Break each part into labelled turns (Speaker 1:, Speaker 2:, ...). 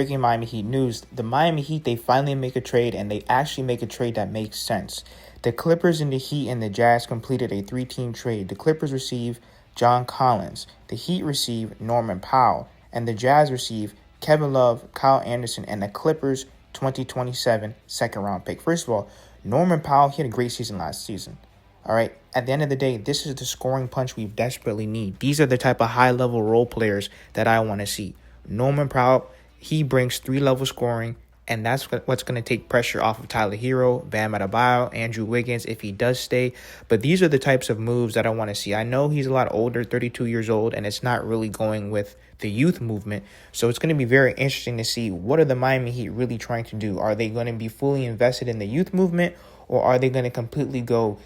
Speaker 1: breaking Miami Heat news. The Miami Heat, they finally make a trade, and they actually make a trade that makes sense. The Clippers and the Heat and the Jazz completed a 3-team trade. The Clippers receive John Collins. The Heat receive Norman Powell. And the Jazz receive Kevin Love, Kyle Anderson, and the Clippers 2027 second-round pick. First of all, Norman Powell, he had a great season last season. All right, at the end of the day, this is the scoring punch we desperately need. These are the type of high-level role players that I want to see. Norman Powell, he brings 3-level scoring, and that's what's going to take pressure off of Tyler Hero, Bam Adebayo, Andrew Wiggins if he does stay. But these are the types of moves that I want to see. I know he's a lot older, 32 years old, and it's not really going with the youth movement. So it's going to be very interesting to see what are the Miami Heat really trying to do. Are they going to be fully invested in the youth movement, or are they going to completely go,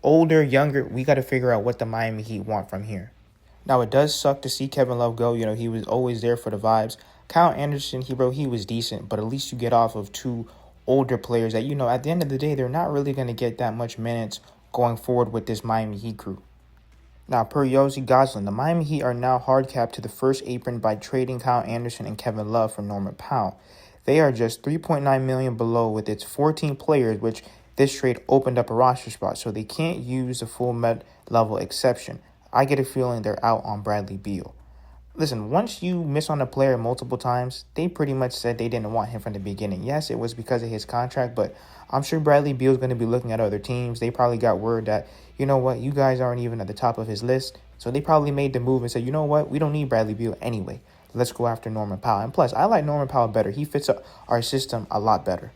Speaker 1: older, younger? We got to figure out what the Miami Heat want from here. Now, it does suck to see Kevin Love go. He was always there for the vibes. Kyle Anderson, he was decent, but at least you get off of 2 older players that, at the end of the day, they're not really going to get that much minutes going forward with this Miami Heat crew. Now, per Yossi Goslin, the Miami Heat are now hard capped to the first apron by trading Kyle Anderson and Kevin Love for Norman Powell. They are just $3.9 million below with its 14 players, which this trade opened up a roster spot, so they can't use the full mid-level exception. I get a feeling they're out on Bradley Beal. Listen, once you miss on a player multiple times, they pretty much said they didn't want him from the beginning. Yes, it was because of his contract, but I'm sure Bradley Beal's going to be looking at other teams. They probably got word that, you guys aren't even at the top of his list. So they probably made the move and said, we don't need Bradley Beal anyway. Let's go after Norman Powell. And plus, I like Norman Powell better. He fits our system a lot better.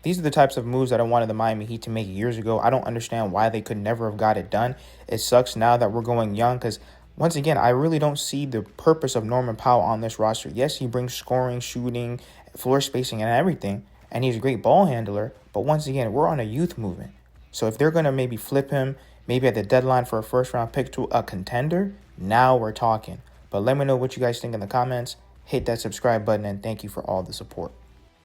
Speaker 1: These are the types of moves that I wanted the Miami Heat to make years ago. I don't understand why they could never have got it done. It sucks now that we're going young because, once again, I really don't see the purpose of Norman Powell on this roster. Yes, he brings scoring, shooting, floor spacing, and everything, and he's a great ball handler. But once again, we're on a youth movement. So if they're going to maybe flip him, maybe at the deadline for a first-round pick to a contender, now we're talking. But let me know what you guys think in the comments. Hit that subscribe button, and thank you for all the support.